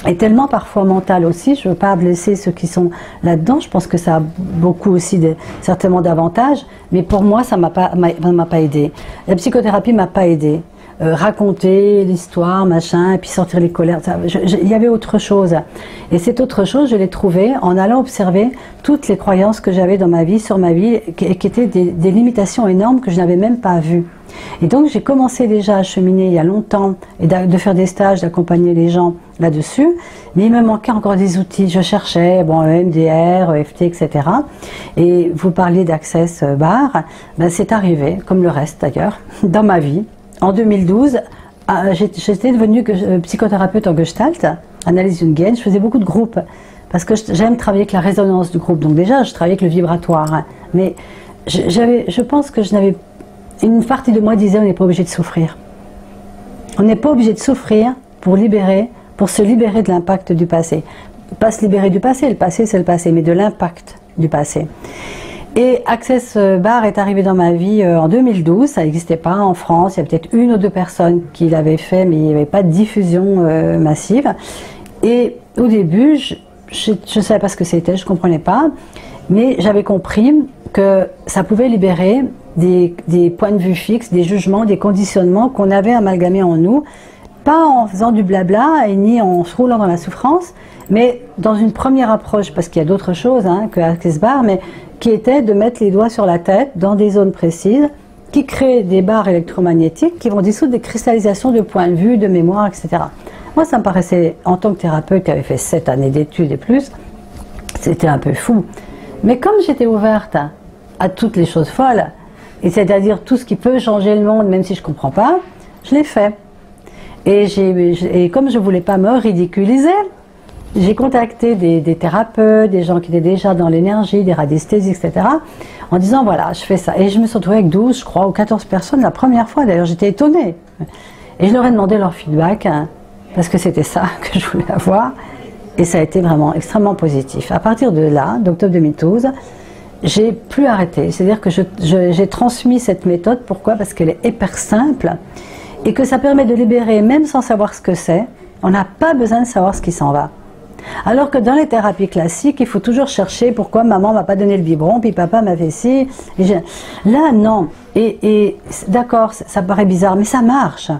et tellement parfois mental aussi. Je ne veux pas blesser ceux qui sont là-dedans, je pense que ça a beaucoup aussi certainement d'avantages, mais pour moi ça m'a pas aidé. La psychothérapie m'a pas aidé. raconter l'histoire, machin, et puis sortir les colères. Il y avait autre chose. Et cette autre chose, je l'ai trouvée en allant observer toutes les croyances que j'avais dans ma vie, sur ma vie, qui étaient des limitations énormes que je n'avais même pas vues. Et donc j'ai commencé déjà à cheminer il y a longtemps et de faire des stages, d'accompagner les gens là-dessus, mais il me manquait encore des outils. Je cherchais, bon, EMDR, EFT, etc. Et vous parliez d'Access Bar, ben c'est arrivé, comme le reste d'ailleurs, dans ma vie. En 2012, j'étais devenue psychothérapeute en Gestalt, analyse jungienne. Je faisais beaucoup de groupes parce que j'aime travailler avec la résonance du groupe. Donc déjà, je travaillais avec le vibratoire, mais je pense que je n'avais une partie de moi disait on n'est pas obligé de souffrir. On n'est pas obligé de souffrir pour se libérer de l'impact du passé. Pas se libérer du passé, le passé c'est le passé, mais de l'impact du passé. Et Access Bar est arrivé dans ma vie en 2012, ça n'existait pas en France, il y a peut-être 1 ou 2 personnes qui l'avaient fait, mais il n'y avait pas de diffusion massive. Et au début, je ne savais pas ce que c'était, je ne comprenais pas, mais j'avais compris que ça pouvait libérer des points de vue fixes, des jugements, des conditionnements qu'on avait amalgamés en nous, pas en faisant du blabla et ni en se roulant dans la souffrance, mais dans une première approche, parce qu'il y a d'autres choses que Access Bar, mais qui était de mettre les doigts sur la tête dans des zones précises, qui créent des barres électromagnétiques qui vont dissoudre des cristallisations de points de vue, de mémoire, etc. Moi, ça me paraissait, en tant que thérapeute qui avait fait 7 années d'études et plus, c'était un peu fou. Mais comme j'étais ouverte à toutes les choses folles, et c'est-à-dire tout ce qui peut changer le monde, même si je ne comprends pas, je l'ai fait. Et comme je ne voulais pas me ridiculiser, j'ai contacté des thérapeutes, des gens qui étaient déjà dans l'énergie, des radiesthésies, etc., en disant voilà, je fais ça. Et je me suis retrouvée avec 12, je crois, ou 14 personnes la première fois. D'ailleurs, j'étais étonnée. Et je leur ai demandé leur feedback, parce que c'était ça que je voulais avoir. Et ça a été vraiment extrêmement positif. À partir de là, d'octobre 2012, j'ai plus arrêté. C'est-à-dire que j'ai transmis cette méthode. Pourquoi? Parce qu'elle est hyper simple et que ça permet de libérer, même sans savoir ce que c'est. On n'a pas besoin de savoir ce qui s'en va. Alors que dans les thérapies classiques, il faut toujours chercher pourquoi maman m'a pas donné le biberon, puis papa m'a fait ci. Là, non. Et d'accord, ça paraît bizarre, mais ça marche.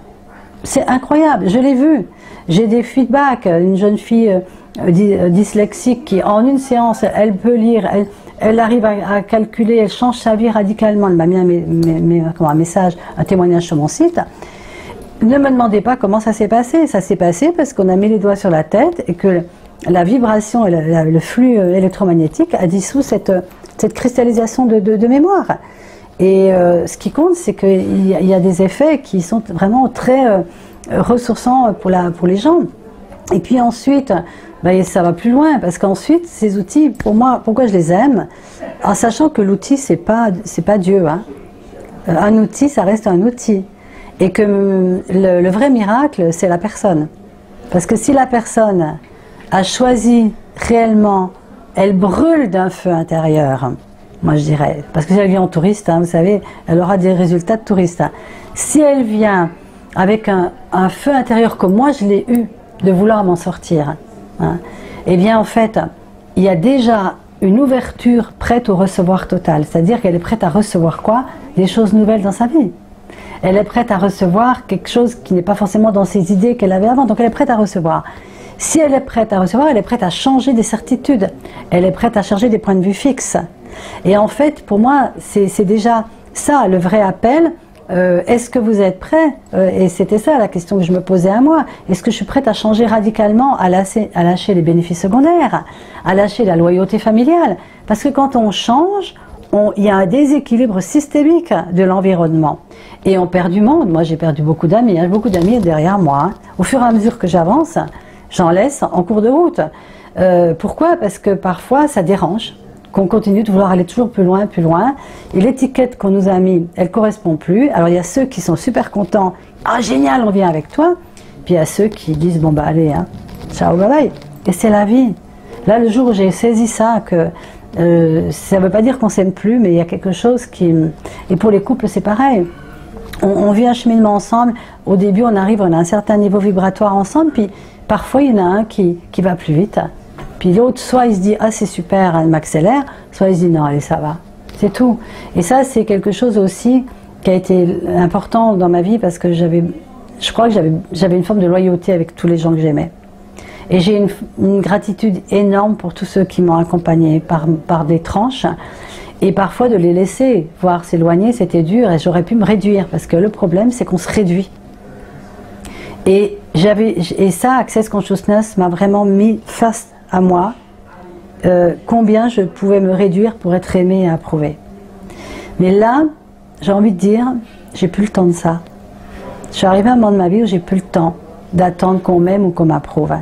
C'est incroyable, je l'ai vu. J'ai des feedbacks. Une jeune fille dyslexique qui, en une séance, elle peut lire, elle arrive à calculer, elle change sa vie radicalement. Elle m'a mis un message, un témoignage sur mon site. Ne me demandez pas comment ça s'est passé. Ça s'est passé parce qu'on a mis les doigts sur la tête et que la vibration et le flux électromagnétique a dissous cette cristallisation de mémoire. Et ce qui compte, c'est qu'il y a des effets qui sont vraiment très ressourçants pour les gens. Et puis ensuite, ça va plus loin, parce qu'ensuite, ces outils, pour moi, pourquoi je les aime, en sachant que l'outil, c'est pas Dieu. Un outil, ça reste un outil. Et que le vrai miracle, c'est la personne. Parce que si la personne a choisi réellement, elle brûle d'un feu intérieur, moi je dirais, parce que si elle vient en touriste, vous savez, elle aura des résultats de touriste. Si elle vient avec un feu intérieur comme moi je l'ai eu, de vouloir m'en sortir, eh bien en fait, il y a déjà une ouverture prête au recevoir total. C'est-à-dire qu'elle est prête à recevoir quoi? Des choses nouvelles dans sa vie. Elle est prête à recevoir quelque chose qui n'est pas forcément dans ses idées qu'elle avait avant, donc elle est prête à recevoir. Si elle est prête à recevoir, elle est prête à changer des certitudes, elle est prête à changer des points de vue fixes. Et en fait, pour moi, c'est déjà ça, le vrai appel. Est-ce que vous êtes prêt? Et c'était ça la question que je me posais à moi. Est-ce que je suis prête à changer radicalement, à lâcher les bénéfices secondaires, à lâcher la loyauté familiale? Parce que quand on change, il y a un déséquilibre systémique de l'environnement. Et on perd du monde. Moi, j'ai perdu beaucoup d'amis. Il y a beaucoup d'amis derrière moi. Au fur et à mesure que j'avance, j'en laisse en cours de route. Pourquoi? Parce que parfois, ça dérange. Qu'on continue de vouloir aller toujours plus loin, et l'étiquette qu'on nous a mis, elle correspond plus. Alors il y a ceux qui sont super contents, ah génial, on vient avec toi, puis il y a ceux qui disent bon bah allez, ciao, bye bye, et c'est la vie. Là, le jour où j'ai saisi ça, que ça ne veut pas dire qu'on s'aime plus, mais il y a quelque chose qui... Et pour les couples, c'est pareil. On vit un cheminement ensemble, au début on arrive, on a un certain niveau vibratoire ensemble, puis parfois il y en a un qui va plus vite. Puis l'autre, soit il se dit « Ah, c'est super, elle m'accélère », soit il se dit « Non, allez, ça va ». C'est tout. Et ça, c'est quelque chose aussi qui a été important dans ma vie parce que j'avais je crois que j'avais une forme de loyauté avec tous les gens que j'aimais. Et j'ai une gratitude énorme pour tous ceux qui m'ont accompagnée par des tranches. Et parfois de les laisser voir s'éloigner, c'était dur et j'aurais pu me réduire. Parce que le problème, c'est qu'on se réduit. Et ça, Access Consciousness m'a vraiment mis face à moi combien je pouvais me réduire pour être aimée et approuvée. Mais là, j'ai envie de dire, j'ai plus le temps de ça. Je suis arrivée à un moment de ma vie où j'ai plus le temps d'attendre qu'on m'aime ou qu'on m'approuve.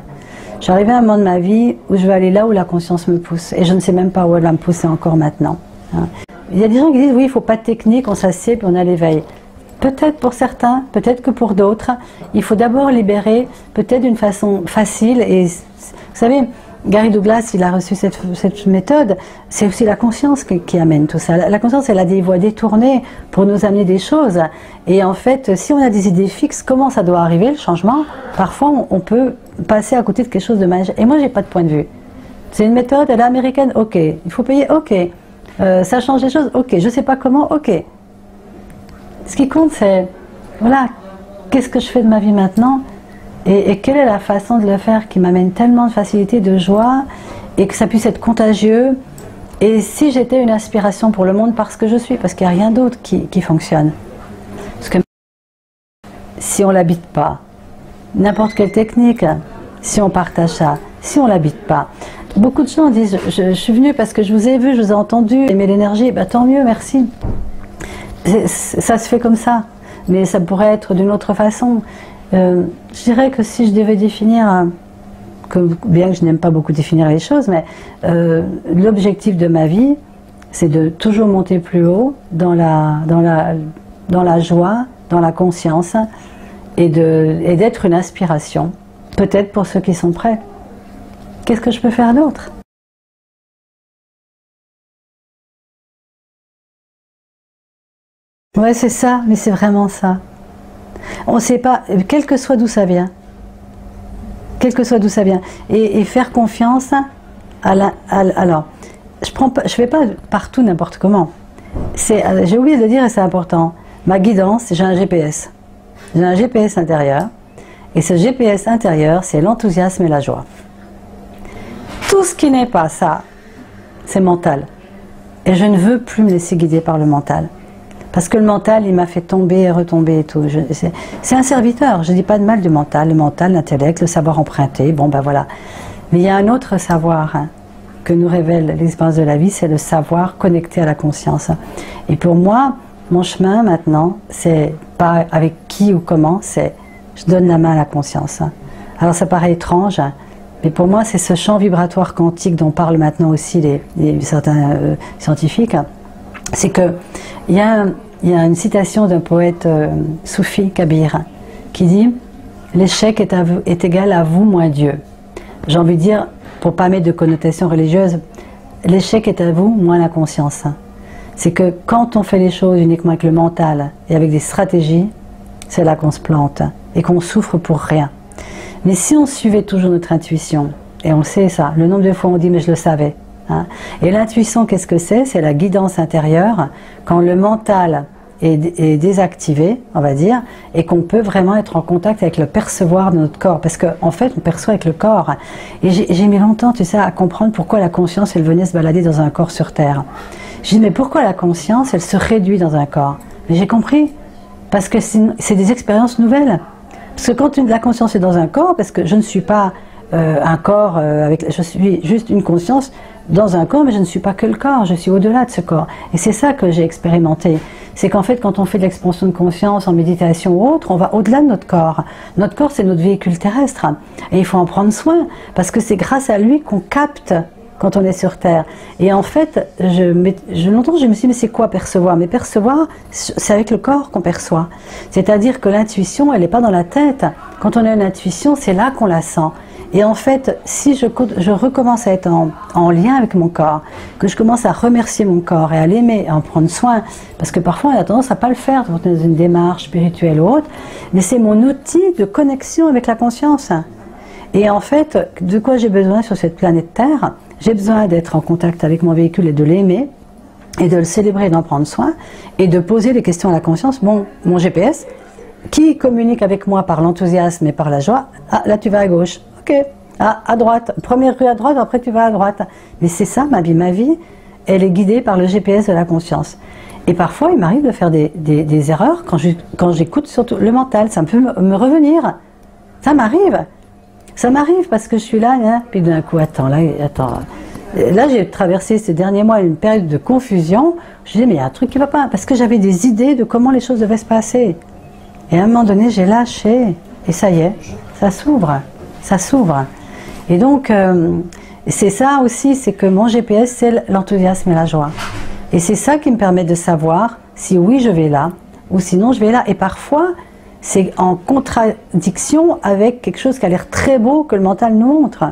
Je suis arrivée à un moment de ma vie où je vais aller là où la conscience me pousse. Et je ne sais même pas où elle va me pousser encore maintenant. Il y a des gens qui disent, oui, il ne faut pas de technique, on s'assied puis on a l'éveil. Peut-être pour certains, peut-être que pour d'autres, il faut d'abord libérer, peut-être d'une façon facile. Et vous savez, Gary Douglas, il a reçu cette méthode. C'est aussi la conscience qui amène tout ça. La conscience, elle a des voies détournées pour nous amener des choses. Et en fait, si on a des idées fixes, comment ça doit arriver, le changement? Parfois, on peut passer à côté de quelque chose de magique. Et moi, j'ai pas de point de vue. C'est une méthode, elle est américaine, ok. Il faut payer, ok. Ça change les choses, ok. Je sais pas comment, ok. Ce qui compte, c'est, voilà, qu'est-ce que je fais de ma vie maintenant et quelle est la façon de le faire qui m'amène tellement de facilité, de joie, et que ça puisse être contagieux. Et si j'étais une inspiration pour le monde parce que je suis, parce qu'il n'y a rien d'autre qui fonctionne. Parce que si on ne l'habite pas, n'importe quelle technique, si on partage ça, si on ne l'habite pas. Beaucoup de gens disent, je suis venue parce que je vous ai vu, je vous ai entendu, aimé l'énergie, ben, tant mieux, merci. Ça se fait comme ça, mais ça pourrait être d'une autre façon. Je dirais que si je devais définir, bien que je n'aime pas beaucoup définir les choses, mais l'objectif de ma vie, c'est de toujours monter plus haut dans la joie, dans la conscience, et d'être une inspiration, peut-être pour ceux qui sont prêts. Qu'est-ce que je peux faire d'autre ? Ouais, c'est ça, mais c'est vraiment ça. On ne sait pas, quel que soit d'où ça vient, quel que soit d'où ça vient, et faire confiance alors, je ne fais pas partout n'importe comment. J'ai oublié de le dire et c'est important. Ma guidance, j'ai un GPS. J'ai un GPS intérieur, et ce GPS intérieur, c'est l'enthousiasme et la joie. Tout ce qui n'est pas ça, c'est mental. Et je ne veux plus me laisser guider par le mental. Parce que le mental, il m'a fait tomber et retomber et tout. C'est un serviteur, je ne dis pas de mal du mental. Le mental, l'intellect, le savoir emprunté, bon ben voilà. Mais il y a un autre savoir que nous révèle l'expérience de la vie, c'est le savoir connecté à la conscience. Et pour moi, mon chemin maintenant, c'est pas avec qui ou comment, c'est je donne la main à la conscience. Alors ça paraît étrange, mais pour moi, c'est ce champ vibratoire quantique dont parlent maintenant aussi certains scientifiques. C'est que il y a une citation d'un poète soufi, Kabir, qui dit « L'échec est égal à vous moins Dieu ». J'ai envie de dire, pour ne pas mettre de connotation religieuse, l'échec est à vous moins la conscience. C'est que quand on fait les choses uniquement avec le mental et avec des stratégies, c'est là qu'on se plante et qu'on souffre pour rien. Mais si on suivait toujours notre intuition, et on sait ça, le nombre de fois on dit « mais je le savais ». Et l'intuition, qu'est-ce que c'est? C'est la guidance intérieure, quand le mental est désactivé, on va dire, et qu'on peut vraiment être en contact avec le percevoir de notre corps, parce qu'en fait, on perçoit avec le corps. Et j'ai mis longtemps, tu sais, à comprendre pourquoi la conscience, elle venait se balader dans un corps sur Terre. J'ai dit, mais pourquoi la conscience, elle se réduit dans un corps? Mais j'ai compris, parce que c'est des expériences nouvelles. Parce que quand la conscience est dans un corps, parce que je ne suis pas un corps, je suis juste une conscience dans un corps, mais je ne suis pas que le corps, je suis au-delà de ce corps. Et c'est ça que j'ai expérimenté. C'est qu'en fait, quand on fait de l'expansion de conscience en méditation ou autre, on va au-delà de notre corps. Notre corps, c'est notre véhicule terrestre. Et il faut en prendre soin, parce que c'est grâce à lui qu'on capte quand on est sur Terre. Et en fait, longtemps, je me suis dit, mais c'est quoi percevoir? Mais percevoir, c'est avec le corps qu'on perçoit. C'est-à-dire que l'intuition, elle n'est pas dans la tête. Quand on a une intuition, c'est là qu'on la sent. Et en fait, si je recommence à être en lien avec mon corps, que je commence à remercier mon corps et à l'aimer, à en prendre soin, parce que parfois on a tendance à ne pas le faire quand on est dans une démarche spirituelle ou autre, mais c'est mon outil de connexion avec la conscience. Et en fait, de quoi j'ai besoin sur cette planète Terre? J'ai besoin d'être en contact avec mon véhicule et de l'aimer, et de le célébrer et d'en prendre soin, et de poser des questions à la conscience. Bon, mon GPS, qui communique avec moi par l'enthousiasme et par la joie. Ah, là tu vas à gauche, ok. Ah, à droite, première rue à droite, après tu vas à droite. Mais c'est ça ma vie. Ma vie, elle est guidée par le GPS de la conscience. Et parfois, il m'arrive de faire des erreurs quand j'écoute surtout le mental. Ça peut me revenir. Ça m'arrive. Ça m'arrive parce que je suis là, hein, puis d'un coup, attends. Là, j'ai traversé ces derniers mois une période de confusion. Je me dis, mais il y a un truc qui ne va pas. Parce que j'avais des idées de comment les choses devaient se passer. Et à un moment donné, j'ai lâché. Et ça y est, ça s'ouvre. Ça s'ouvre. Et donc, c'est ça aussi, c'est que mon GPS, c'est l'enthousiasme et la joie. Et c'est ça qui me permet de savoir si oui, je vais là, ou sinon je vais là. Et parfois, c'est en contradiction avec quelque chose qui a l'air très beau que le mental nous montre.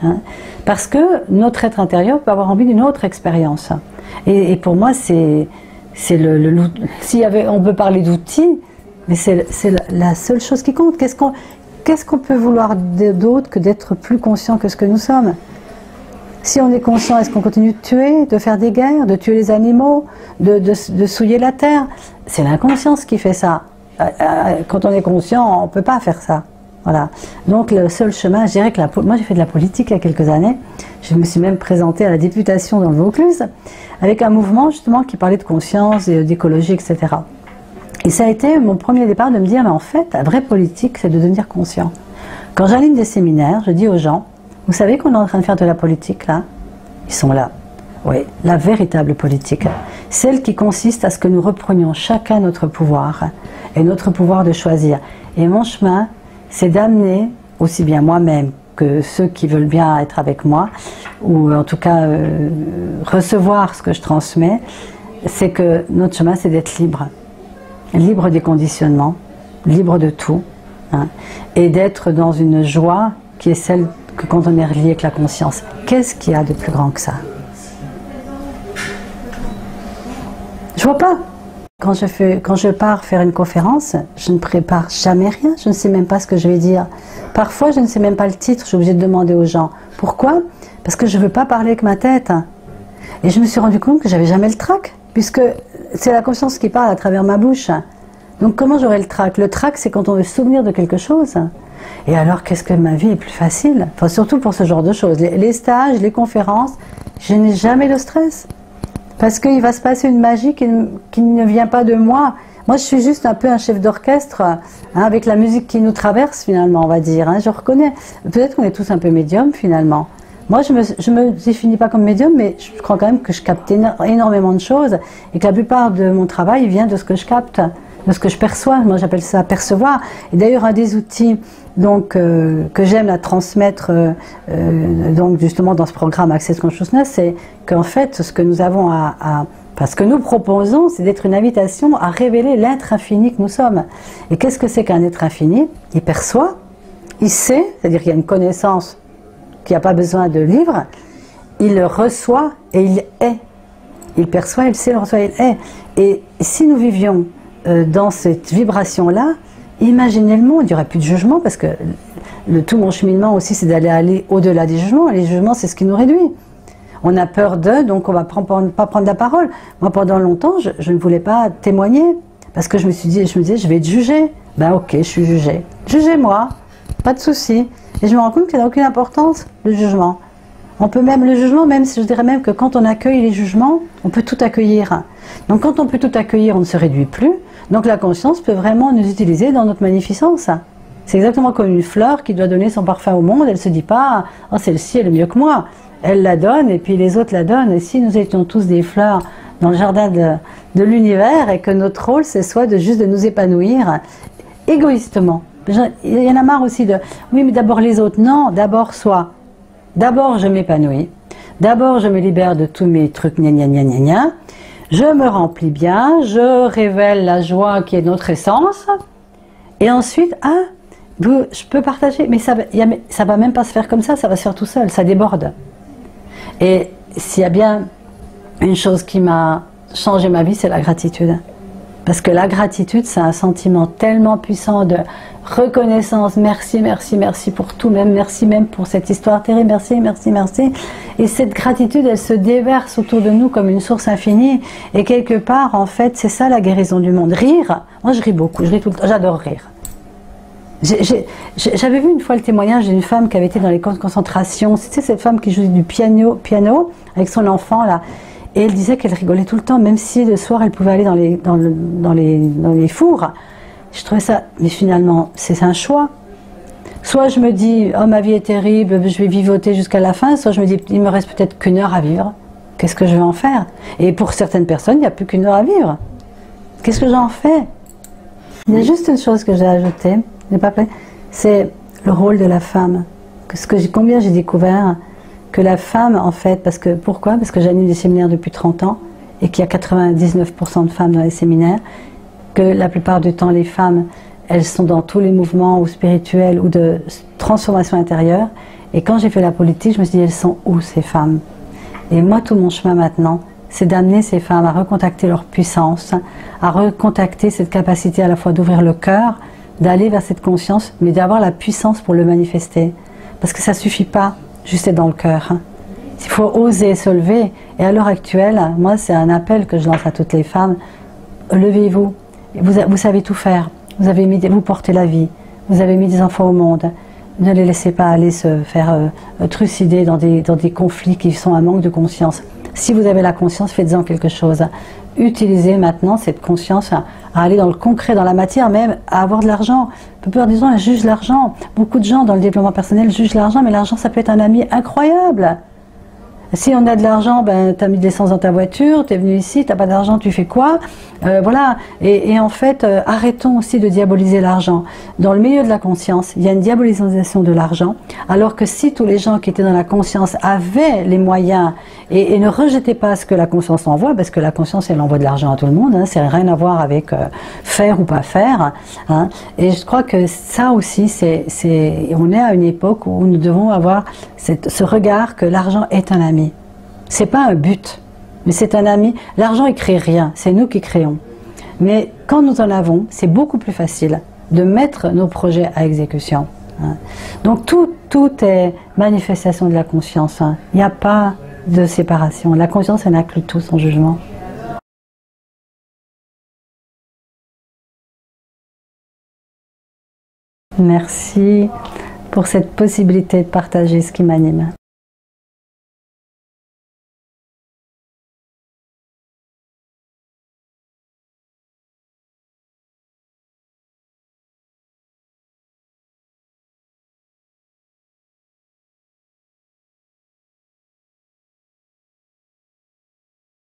Hein? Parce que notre être intérieur peut avoir envie d'une autre expérience. Et pour moi, c'est on peut parler d'outils, mais c'est la seule chose qui compte. Qu'est-ce qu'on peut vouloir d'autre que d'être plus conscient que ce que nous sommes? Si on est conscient, est-ce qu'on continue de tuer, de faire des guerres, de tuer les animaux, de souiller la terre? C'est l'inconscience qui fait ça. Quand on est conscient, on ne peut pas faire ça. Voilà. Donc le seul chemin, je dirais que moi j'ai fait de la politique il y a quelques années. Je me suis même présentée à la députation dans le Vaucluse avec un mouvement justement qui parlait de conscience et d'écologie, etc. Et ça a été mon premier départ de me dire, mais en fait, la vraie politique, c'est de devenir conscient. Quand j'anime des séminaires, je dis aux gens, vous savez qu'on est en train de faire de la politique là? Ils sont là. Oui, la véritable politique. Celle qui consiste à ce que nous reprenions chacun notre pouvoir et notre pouvoir de choisir. Et mon chemin, c'est d'amener, aussi bien moi-même que ceux qui veulent bien être avec moi, ou en tout cas recevoir ce que je transmets, c'est que notre chemin, c'est d'être libre. Libre des conditionnements, libre de tout, hein, et d'être dans une joie qui est celle que quand on est relié avec la conscience. Qu'est-ce qu'il y a de plus grand que ça? Je vois pas. Quand je pars faire une conférence, je ne prépare jamais rien, je ne sais même pas ce que je vais dire. Parfois, je ne sais même pas le titre, je suis obligée de demander aux gens. Pourquoi? Parce que je ne veux pas parler avec ma tête. Et je me suis rendu compte que j'avais jamais le trac, puisque c'est la conscience qui parle à travers ma bouche. Donc comment j'aurai le trac? Le trac, c'est quand on veut se souvenir de quelque chose. Et alors, qu'est-ce que ma vie est plus facile? Enfin, surtout pour ce genre de choses. Les stages, les conférences, je n'ai jamais de stress. Parce qu'il va se passer une magie qui ne vient pas de moi. Moi, je suis juste un peu un chef d'orchestre, hein, avec la musique qui nous traverse, finalement, on va dire. Hein. Je reconnais. Peut-être qu'on est tous un peu médiums, finalement. Moi, je me définis pas comme médium, mais je crois quand même que je capte énormément de choses et que la plupart de mon travail vient de ce que je capte, de ce que je perçois. Moi, j'appelle ça percevoir. Et d'ailleurs, un des outils donc, que j'aime la transmettre donc justement dans ce programme Access Consciousness, c'est qu'en fait, ce que nous avons ce que nous proposons, c'est d'être une invitation à révéler l'être infini que nous sommes. Et qu'est-ce que c'est qu'un être infini? Il perçoit, il sait, c'est-à-dire qu'il y a une connaissance qui n'a pas besoin de livre, il le reçoit et il est. Il perçoit, il sait, il reçoit, il est. Et si nous vivions dans cette vibration-là, imaginez le monde, il n'y aurait plus de jugement, parce que tout mon cheminement aussi, c'est d'aller au-delà des jugements. Et les jugements, c'est ce qui nous réduit. On a peur d'eux, donc on ne va pas prendre la parole. Moi, pendant longtemps, je ne voulais pas témoigner, parce que je me disais, je vais être jugée. Ben ok, je suis jugée. Jugez-moi, pas de souci. Et je me rends compte qu'il n'y a aucune importance, le jugement. On peut même, le jugement, même, je dirais même que quand on accueille les jugements, on peut tout accueillir. Donc quand on peut tout accueillir, on ne se réduit plus. Donc la conscience peut vraiment nous utiliser dans notre magnificence. C'est exactement comme une fleur qui doit donner son parfum au monde. Elle ne se dit pas, oh celle-ci elle est mieux que moi. Elle la donne et puis les autres la donnent. Et si nous étions tous des fleurs dans le jardin de l'univers et que notre rôle c'est soit juste de nous épanouir égoïstement. Il y en a marre aussi de, oui mais d'abord les autres. Non, d'abord soi. D'abord je m'épanouis. D'abord je me libère de tous mes trucs gna gna gna gna gna. Je me remplis bien, je révèle la joie qui est notre essence. Et ensuite, je peux partager, mais ça va même pas se faire comme ça va se faire tout seul, ça déborde. Et s'il y a bien une chose qui m'a changé ma vie, c'est la gratitude. Parce que la gratitude, c'est un sentiment tellement puissant de reconnaissance. Merci, merci, merci pour tout, même merci même pour cette histoire terrible. Merci, merci, merci. Et cette gratitude, elle se déverse autour de nous comme une source infinie. Et quelque part, en fait, c'est ça la guérison du monde. Rire. Moi, je ris beaucoup. Je ris tout le temps. J'adore rire. J'avais vu une fois le témoignage d'une femme qui avait été dans les camps de concentration. C'était cette femme qui jouait du piano avec son enfant là. Et elle disait qu'elle rigolait tout le temps, même si le soir elle pouvait aller dans les fours. Je trouvais ça, mais finalement, c'est un choix. Soit je me dis, oh ma vie est terrible, je vais vivoter jusqu'à la fin, soit je me dis, il me reste peut-être qu'une heure à vivre. Qu'est-ce que je vais en faire? Et pour certaines personnes, il n'y a plus qu'une heure à vivre. Qu'est-ce que j'en fais? Il y a juste une chose que j'ai ajoutée, c'est le rôle de la femme. Combien j'ai découvert que la femme, en fait, pourquoi? Parce que j'anime des séminaires depuis 30 ans et qu'il y a 99% de femmes dans les séminaires, que la plupart du temps, les femmes, elles sont dans tous les mouvements ou spirituels ou de transformation intérieure. Et quand j'ai fait la politique, je me suis dit, elles sont où ces femmes? Et moi, tout mon chemin maintenant, c'est d'amener ces femmes à recontacter leur puissance, à recontacter cette capacité à la fois d'ouvrir le cœur, d'aller vers cette conscience, mais d'avoir la puissance pour le manifester. Parce que ça ne suffit pas juste être dans le cœur. Il faut oser se lever. Et à l'heure actuelle, moi, c'est un appel que je lance à toutes les femmes. Levez-vous. Vous savez tout faire. Vous portez la vie. Vous avez mis des enfants au monde. Ne les laissez pas aller se faire trucider dans des conflits qui sont un manque de conscience. Si vous avez la conscience, faites-en quelque chose. Utilisez maintenant cette conscience à aller dans le concret, dans la matière, même à avoir de l'argent. La plupart des gens jugent l'argent. Beaucoup de gens dans le développement personnel jugent l'argent, mais l'argent, ça peut être un ami incroyable. Si on a de l'argent, ben, tu as mis de l'essence dans ta voiture, tu es venu ici, tu n'as pas d'argent, tu fais quoi? Voilà. Et en fait, arrêtons aussi de diaboliser l'argent. Dans le milieu de la conscience, il y a une diabolisation de l'argent, alors que si tous les gens qui étaient dans la conscience avaient les moyens et ne rejetaient pas ce que la conscience envoie, parce que la conscience, elle envoie de l'argent à tout le monde, hein, c'est rien à voir avec faire ou pas faire. Hein. Et je crois que ça aussi, on est à une époque où nous devons avoir ce regard que l'argent est un ami. C'est pas un but, mais c'est un ami. L'argent, il crée rien, c'est nous qui créons. Mais quand nous en avons, c'est beaucoup plus facile de mettre nos projets à exécution. Hein. Donc tout est manifestation de la conscience. Hein. Il n'y a pas de séparation. La conscience, elle inclut tout son jugement. Merci pour cette possibilité de partager ce qui m'anime.